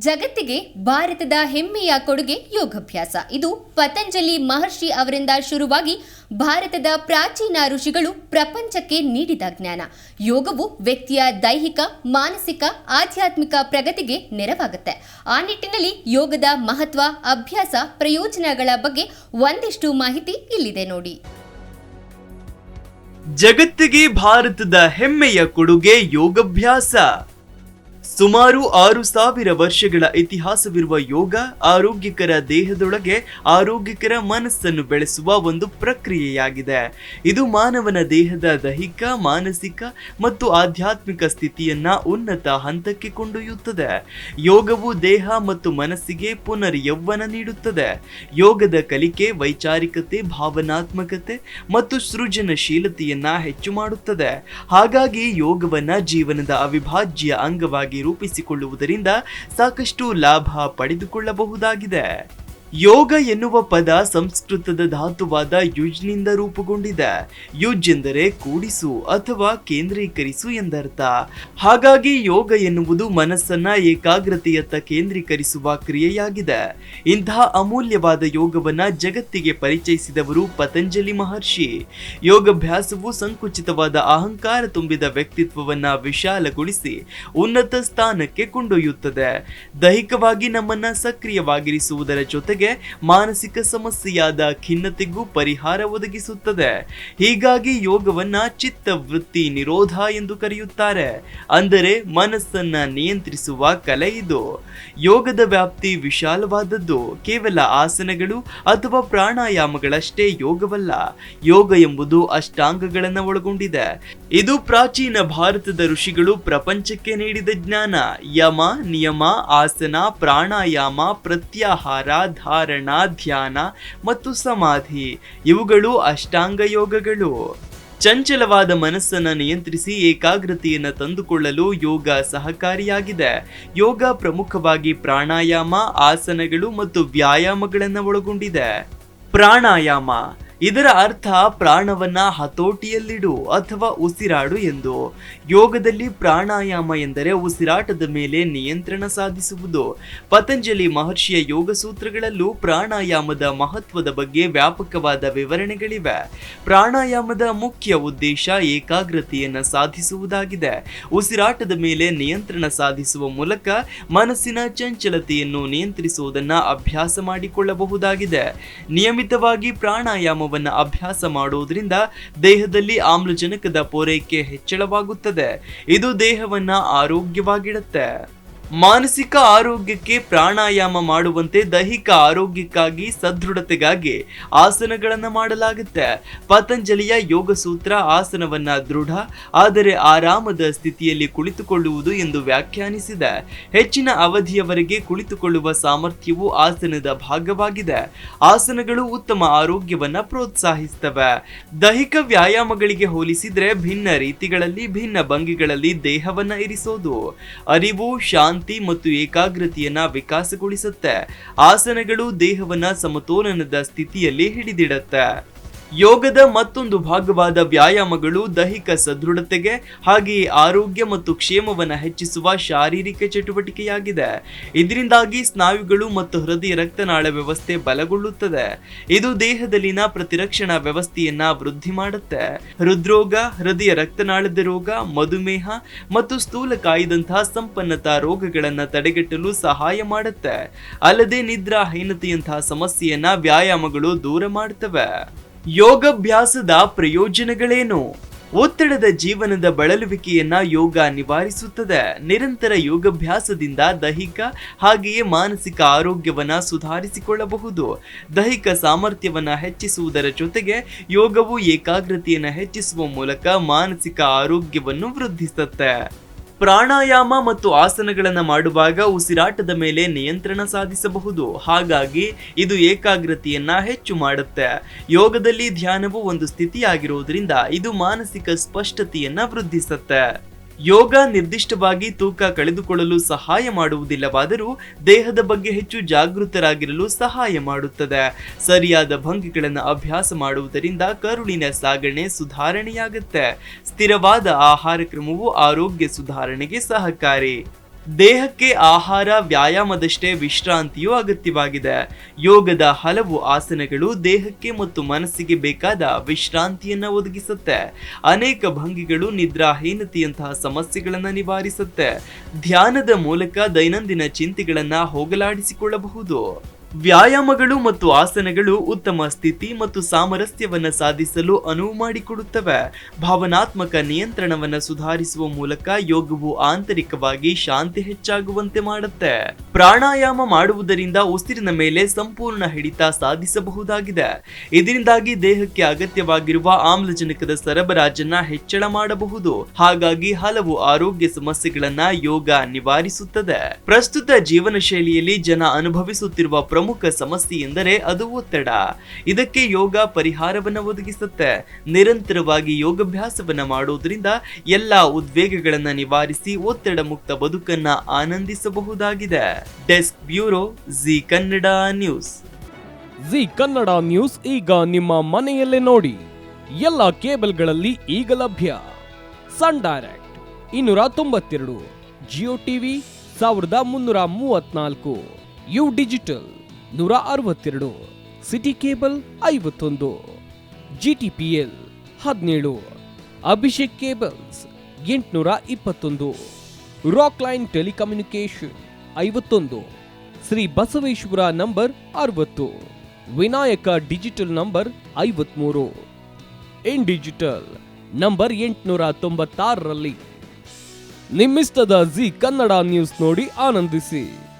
ಜಗತ್ತಿಗೆ ಭಾರತದ ಹೆಮ್ಮೆಯ ಕೊಡುಗೆ ಯೋಗಾಭ್ಯಾಸ. ಇದು ಪತಂಜಲಿ ಮಹರ್ಷಿ ಅವರಿಂದ ಶುರುವಾಗಿ ಭಾರತದ ಪ್ರಾಚೀನ ಋಷಿಗಳು ಪ್ರಪಂಚಕ್ಕೆ ನೀಡಿದ ಜ್ಞಾನ. ಯೋಗವು ವ್ಯಕ್ತಿಯ ದೈಹಿಕ, ಮಾನಸಿಕ, ಆಧ್ಯಾತ್ಮಿಕ ಪ್ರಗತಿಗೆ ನೆರವಾಗುತ್ತೆ. ಆ ನಿಟ್ಟಿನಲ್ಲಿ ಯೋಗದ ಮಹತ್ವ, ಅಭ್ಯಾಸ, ಪ್ರಯೋಜನಗಳ ಬಗ್ಗೆ ಒಂದಿಷ್ಟು ಮಾಹಿತಿ ಇಲ್ಲಿದೆ ನೋಡಿ. ಜಗತ್ತಿಗೆ ಭಾರತದ ಹೆಮ್ಮೆಯ ಕೊಡುಗೆ ಯೋಗಾಭ್ಯಾಸ. ಸುಮಾರು 6,000 ವರ್ಷಗಳ ಇತಿಹಾಸವಿರುವ ಯೋಗ ಆರೋಗ್ಯಕರ ದೇಹದೊಳಗೆ ಆರೋಗ್ಯಕರ ಮನಸ್ಸನ್ನು ಬೆಳೆಸುವ ಒಂದು ಪ್ರಕ್ರಿಯೆಯಾಗಿದೆ. ಇದು ಮಾನವನ ದೇಹದ ದೈಹಿಕ, ಮಾನಸಿಕ ಮತ್ತು ಆಧ್ಯಾತ್ಮಿಕ ಸ್ಥಿತಿಯನ್ನ ಉನ್ನತ ಹಂತಕ್ಕೆ ಕೊಂಡೊಯ್ಯುತ್ತದೆ. ಯೋಗವು ದೇಹ ಮತ್ತು ಮನಸ್ಸಿಗೆ ಪುನರ್ ಯೌವನ ನೀಡುತ್ತದೆ. ಯೋಗದ ಕಲಿಕೆ ವೈಚಾರಿಕತೆ, ಭಾವನಾತ್ಮಕತೆ ಮತ್ತು ಸೃಜನಶೀಲತೆಯನ್ನ ಹೆಚ್ಚು ಮಾಡುತ್ತದೆ. ಹಾಗಾಗಿ ಯೋಗವನ್ನ ಜೀವನದ ಅವಿಭಾಜ್ಯ ಅಂಗವಾಗಿ ರೂಪಿಸಿಕೊಳ್ಳುವುದರಿಂದ ಸಾಕಷ್ಟು ಲಾಭ ಪಡೆದುಕೊಳ್ಳಬಹುದಾಗಿದೆ. ಯೋಗ ಎನ್ನುವ ಪದ ಸಂಸ್ಕೃತದ ಧಾತುವಾದ ಯುಜ್ನಿಂದ ರೂಪುಗೊಂಡಿದೆ. ಯುಜ್ ಎಂದರೆ ಕೂಡಿಸು ಅಥವಾ ಕೇಂದ್ರೀಕರಿಸು ಎಂದರ್ಥ. ಹಾಗಾಗಿ ಯೋಗ ಎನ್ನುವುದು ಮನಸ್ಸನ್ನ ಏಕಾಗ್ರತೆಯತ್ತ ಕೇಂದ್ರೀಕರಿಸುವ ಕ್ರಿಯೆಯಾಗಿದೆ. ಇಂತಹ ಅಮೂಲ್ಯವಾದ ಯೋಗವನ್ನ ಜಗತ್ತಿಗೆ ಪರಿಚಯಿಸಿದವರು ಪತಂಜಲಿ ಮಹರ್ಷಿ. ಯೋಗಾಭ್ಯಾಸವು ಸಂಕುಚಿತವಾದ ಅಹಂಕಾರ ತುಂಬಿದ ವ್ಯಕ್ತಿತ್ವವನ್ನ ವಿಶಾಲಗೊಳಿಸಿ ಉನ್ನತ ಸ್ಥಾನಕ್ಕೆ ಕೊಂಡೊಯ್ಯುತ್ತದೆ. ದೈಹಿಕವಾಗಿ ನಮ್ಮನ್ನ ಸಕ್ರಿಯವಾಗಿರಿಸುವುದರ ಜೊತೆಗೆ ಮಾನಸಿಕ ಸಮಸ್ಯೆಯಾದ ಖಿನ್ನತೆಗೂ ಪರಿಹಾರ ಒದಗಿಸುತ್ತದೆ. ಹೀಗಾಗಿ ಯೋಗವನ್ನ ಚಿತ್ತವೃತ್ತಿ ನಿರೋಧ ಎಂದು ಕರೆಯುತ್ತಾರೆ. ಅಂದರೆ ಮನಸ್ಸನ್ನ ನಿಯಂತ್ರಿಸುವ ಕಲೆ ಇದು. ಯೋಗದ ವ್ಯಾಪ್ತಿ ವಿಶಾಲವಾದದ್ದು. ಕೇವಲ ಆಸನಗಳು ಅಥವಾ ಪ್ರಾಣಾಯಾಮಗಳಷ್ಟೇ ಯೋಗವಲ್ಲ. ಯೋಗ ಎಂಬುದು ಅಷ್ಟಾಂಗಗಳನ್ನು ಒಳಗೊಂಡಿದೆ. ಇದು ಪ್ರಾಚೀನ ಭಾರತದ ಋಷಿಗಳು ಪ್ರಪಂಚಕ್ಕೆ ನೀಡಿದ ಜ್ಞಾನ. ಯಮ, ನಿಯಮ, ಆಸನ, ಪ್ರಾಣಾಯಾಮ, ಪ್ರತ್ಯಾಹಾರ, ಧಾರಣ, ಧ್ಯಾನ ಮತ್ತು ಸಮಾಧಿ ಇವುಗಳು ಅಷ್ಟಾಂಗ ಯೋಗಗಳು. ಚಂಚಲವಾದ ಮನಸ್ಸನ್ನು ನಿಯಂತ್ರಿಸಿ ಏಕಾಗ್ರತೆಯನ್ನು ತಂದುಕೊಳ್ಳಲು ಯೋಗ ಸಹಕಾರಿಯಾಗಿದೆ. ಯೋಗ ಪ್ರಮುಖವಾಗಿ ಪ್ರಾಣಾಯಾಮ, ಆಸನಗಳು ಮತ್ತು ವ್ಯಾಯಾಮಗಳನ್ನು ಒಳಗೊಂಡಿದೆ. ಪ್ರಾಣಾಯಾಮ ಇದರ ಅರ್ಥ ಪ್ರಾಣವನ್ನ ಹತೋಟಿಯಲ್ಲಿಡು ಅಥವಾ ಉಸಿರಾಡು ಎಂದು. ಯೋಗದಲ್ಲಿ ಪ್ರಾಣಾಯಾಮ ಎಂದರೆ ಉಸಿರಾಟದ ಮೇಲೆ ನಿಯಂತ್ರಣ ಸಾಧಿಸುವುದು. ಪತಂಜಲಿ ಮಹರ್ಷಿಯ ಯೋಗ ಸೂತ್ರಗಳಲ್ಲೂ ಪ್ರಾಣಾಯಾಮದ ಮಹತ್ವದ ಬಗ್ಗೆ ವ್ಯಾಪಕವಾದ ವಿವರಣೆಗಳಿವೆ. ಪ್ರಾಣಾಯಾಮದ ಮುಖ್ಯ ಉದ್ದೇಶ ಏಕಾಗ್ರತೆಯನ್ನು ಸಾಧಿಸುವುದಾಗಿದೆ. ಉಸಿರಾಟದ ಮೇಲೆ ನಿಯಂತ್ರಣ ಸಾಧಿಸುವ ಮೂಲಕ ಮನಸ್ಸಿನ ಚಂಚಲತೆಯನ್ನು ನಿಯಂತ್ರಿಸುವುದನ್ನು ಅಭ್ಯಾಸ ಮಾಡಿಕೊಳ್ಳಬಹುದಾಗಿದೆ. ನಿಯಮಿತವಾಗಿ ಪ್ರಾಣಾಯಾಮ ಅಭ್ಯಾಸ ಮಾಡುವುದರಿಂದ ದೇಹದಲ್ಲಿ ಆಮ್ಲಜನಕದ ಪೂರೈಕೆ ಹೆಚ್ಚಳವಾಗುತ್ತದೆ. ಇದು ದೇಹವನ್ನ ಆರೋಗ್ಯವಾಗಿಡುತ್ತೆ. ಮಾನಸಿಕ ಆರೋಗ್ಯಕ್ಕೆ ಪ್ರಾಣಾಯಾಮ ಮಾಡುವಂತೆ ದೈಹಿಕ ಆರೋಗ್ಯಕ್ಕಾಗಿ ಸದೃಢತೆಗಾಗಿ ಆಸನಗಳನ್ನು ಮಾಡಲಾಗುತ್ತೆ. ಪತಂಜಲಿಯ ಯೋಗ ಸೂತ್ರ ಆಸನವನ್ನ ದೃಢ ಆದರೆ ಆರಾಮದ ಸ್ಥಿತಿಯಲ್ಲಿ ಕುಳಿತುಕೊಳ್ಳುವುದು ಎಂದು ವ್ಯಾಖ್ಯಾನಿಸಿದೆ. ಹೆಚ್ಚಿನ ಅವಧಿಯವರೆಗೆ ಕುಳಿತುಕೊಳ್ಳುವ ಸಾಮರ್ಥ್ಯವು ಆಸನದ ಭಾಗವಾಗಿದೆ. ಆಸನಗಳು ಉತ್ತಮ ಆರೋಗ್ಯವನ್ನ ಪ್ರೋತ್ಸಾಹಿಸುತ್ತವೆ. ದೈಹಿಕ ವ್ಯಾಯಾಮಗಳಿಗೆ ಹೋಲಿಸಿದ್ರೆ ಭಿನ್ನ ರೀತಿಗಳಲ್ಲಿ, ಭಿನ್ನ ಭಂಗಿಗಳಲ್ಲಿ ದೇಹವನ್ನ ಇರಿಸೋದು ಅರಿವು, ಶಾಂತಿ ಮತ್ತು ಏಕಾಗ್ರತೆಯನ್ನ ವಿಕಾಸಗೊಳಿಸುತ್ತೆ. ಆಸನಗಳು ದೇಹವನ್ನ ಸಮತೋಲನದ ಸ್ಥಿತಿಯಲ್ಲಿ ಹಿಡಿದಿಡುತ್ತೆ. ಯೋಗದ ಮತ್ತೊಂದು ಭಾಗವಾದ ವ್ಯಾಯಾಮಗಳು ದೈಹಿಕ ಸದೃಢತೆಗೆ ಹಾಗೆಯೇ ಆರೋಗ್ಯ ಮತ್ತು ಕ್ಷೇಮವನ್ನು ಹೆಚ್ಚಿಸುವ ಶಾರೀರಿಕ ಚಟುವಟಿಕೆಯಾಗಿದೆ. ಇದರಿಂದಾಗಿ ಸ್ನಾಯುಗಳು ಮತ್ತು ಹೃದಯ ರಕ್ತನಾಳ ವ್ಯವಸ್ಥೆ ಬಲಗೊಳ್ಳುತ್ತದೆ. ಇದು ದೇಹದಲ್ಲಿನ ಪ್ರತಿರಕ್ಷಣಾ ವ್ಯವಸ್ಥೆಯನ್ನ ವೃದ್ಧಿ ಮಾಡುತ್ತೆ. ಹೃದ್ರೋಗ, ಹೃದಯ ರಕ್ತನಾಳದ ರೋಗ, ಮಧುಮೇಹ ಮತ್ತು ಸ್ಥೂಲಕಾಯದಂತಹ ಸಂಪನ್ನತಾ ರೋಗಗಳನ್ನು ತಡೆಗಟ್ಟಲು ಸಹಾಯ ಮಾಡುತ್ತೆ. ಅಲ್ಲದೆ ನಿದ್ರಾಹೀನತೆಯಂತಹ ಸಮಸ್ಯೆಯನ್ನ ವ್ಯಾಯಾಮಗಳು ದೂರ ಮಾಡುತ್ತವೆ. ಯೋಗಾಭ್ಯಾಸದ ಪ್ರಯೋಜನಗಳೇನು? ಒತ್ತಡದ ಜೀವನದ ಬಳಲುವಿಕೆಯನ್ನ ಯೋಗ ನಿವಾರಿಸುತ್ತದೆ. ನಿರಂತರ ಯೋಗಾಭ್ಯಾಸದಿಂದ ದೈಹಿಕ ಹಾಗೆಯೇ ಮಾನಸಿಕ ಆರೋಗ್ಯವನ್ನ ಸುಧಾರಿಸಿಕೊಳ್ಳಬಹುದು. ದೈಹಿಕ ಸಾಮರ್ಥ್ಯವನ್ನ ಹೆಚ್ಚಿಸುವುದರ ಜೊತೆಗೆ ಯೋಗವು ಏಕಾಗ್ರತೆಯನ್ನು ಹೆಚ್ಚಿಸುವ ಮೂಲಕ ಮಾನಸಿಕ ಆರೋಗ್ಯವನ್ನು ವೃದ್ಧಿಸುತ್ತೆ. ಪ್ರಾಣಾಯಾಮ ಮತ್ತು ಆಸನಗಳನ್ನು ಮಾಡುವಾಗ ಉಸಿರಾಟದ ಮೇಲೆ ನಿಯಂತ್ರಣ ಸಾಧಿಸಬಹುದು. ಹಾಗಾಗಿ ಇದು ಏಕಾಗ್ರತೆಯನ್ನ ಹೆಚ್ಚು ಮಾಡುತ್ತೆ. ಯೋಗದಲ್ಲಿ ಧ್ಯಾನವು ಒಂದು ಸ್ಥಿತಿಯಾಗಿರುವುದರಿಂದ ಇದು ಮಾನಸಿಕ ಸ್ಪಷ್ಟತೆಯನ್ನ ವೃದ್ಧಿಸುತ್ತೆ. ಯೋಗ ನಿರ್ದಿಷ್ಟವಾಗಿ ತೂಕ ಕಳೆದುಕೊಳ್ಳಲು ಸಹಾಯ ಮಾಡುವುದಿಲ್ಲವಾದರೂ ದೇಹದ ಬಗ್ಗೆ ಹೆಚ್ಚು ಜಾಗೃತರಾಗಿರಲು ಸಹಾಯ ಮಾಡುತ್ತದೆ. ಸರಿಯಾದ ಭಂಗಿಗಳನ್ನು ಅಭ್ಯಾಸ ಮಾಡುವುದರಿಂದ ಕರುಳಿನ ಸಾಗಣೆ ಸುಧಾರಣೆಯಾಗುತ್ತೆ. ಸ್ಥಿರವಾದ ಆಹಾರ ಕ್ರಮವು ಆರೋಗ್ಯ ಸುಧಾರಣೆಗೆ ಸಹಕಾರಿ. ದೇಹಕ್ಕೆ ಆಹಾರ ವ್ಯಾಯಾಮದಷ್ಟೇ ವಿಶ್ರಾಂತಿಯೂ ಅಗತ್ಯವಾಗಿದೆ. ಯೋಗದ ಹಲವು ಆಸನಗಳು ದೇಹಕ್ಕೆ ಮತ್ತು ಮನಸ್ಸಿಗೆ ಬೇಕಾದ ವಿಶ್ರಾಂತಿಯನ್ನ ಒದಗಿಸುತ್ತೆ. ಅನೇಕ ಭಂಗಿಗಳು ನಿದ್ರಾಹೀನತೆಯಂತಹ ಸಮಸ್ಯೆಗಳನ್ನ ನಿವಾರಿಸುತ್ತೆ. ಧ್ಯಾನದ ಮೂಲಕ ದೈನಂದಿನ ಚಿಂತೆಗಳನ್ನ ಹೋಗಲಾಡಿಸಿಕೊಳ್ಳಬಹುದು. ವ್ಯಾಯಾಮಗಳು ಮತ್ತು ಆಸನಗಳು ಉತ್ತಮ ಸ್ಥಿತಿ ಮತ್ತು ಸಾಮರಸ್ಯವನ್ನ ಸಾಧಿಸಲು ಅನುವು ಮಾಡಿಕೊಡುತ್ತವೆ. ಭಾವನಾತ್ಮಕ ನಿಯಂತ್ರಣವನ್ನ ಸುಧಾರಿಸುವ ಮೂಲಕ ಯೋಗವು ಆಂತರಿಕವಾಗಿ ಶಾಂತಿ ಹೆಚ್ಚಾಗುವಂತೆ ಮಾಡುತ್ತೆ. ಪ್ರಾಣಾಯಾಮ ಮಾಡುವುದರಿಂದ ಉಸಿರಿನ ಮೇಲೆ ಸಂಪೂರ್ಣ ಹಿಡಿತ ಸಾಧಿಸಬಹುದಾಗಿದೆ. ಇದರಿಂದಾಗಿ ದೇಹಕ್ಕೆ ಅಗತ್ಯವಾಗಿರುವ ಆಮ್ಲಜನಕದ ಸರಬರಾಜನ್ನ ಹೆಚ್ಚಳ ಮಾಡಬಹುದು. ಹಾಗಾಗಿ ಹಲವು ಆರೋಗ್ಯ ಸಮಸ್ಯೆಗಳನ್ನ ಯೋಗ ನಿವಾರಿಸುತ್ತದೆ. ಪ್ರಸ್ತುತ ಜೀವನ ಶೈಲಿಯಲ್ಲಿ ಜನ ಅನುಭವಿಸುತ್ತಿರುವ ಪ್ರಮುಖ ಸಮಸ್ಯೆ ಎಂದರೆ ಅದು ಒತ್ತಡ. ಇದಕ್ಕೆ ಯೋಗ ಪರಿಹಾರವನ್ನ ಒದಗಿಸುತ್ತೆ. ನಿರಂತರವಾಗಿ ಯೋಗಾಭ್ಯಾಸವನ್ನ ಮಾಡೋದ್ರಿಂದ ಎಲ್ಲಾ ಉದ್ವೇಗಗಳನ್ನ ನಿವಾರಿಸಿ ಒತ್ತಡ ಮುಕ್ತ ಬದುಕನ್ನ ಆನಂದಿಸಬಹುದಾಗಿದೆ. Desk bureau, Zee Kannada News. ಜಿ ಕನ್ನಡ ನ್ಯೂಸ್ ಈಗ ನಿಮ್ಮ ಮನೆಯಲ್ಲೇ ನೋಡಿ. ಎಲ್ಲ ಕೇಬಲ್ಗಳಲ್ಲಿ ಈಗ ಲಭ್ಯ. Sun Direct 292, Jio TV 1334, U Digital 162, City Cable 51, GTPL 17, Abhishek Cables 821, Rockline Telecommunication 51, Shri Basaveshwara number 60, Vinayaka Digital number 53, In Digital number 896ರಲ್ಲಿ. ನಿಮ್ಮಿಸ್ತದ ಜಿ ಕನ್ನಡ ನ್ಯೂಸ್ ನೋಡಿ ಆನಂದಿಸಿ.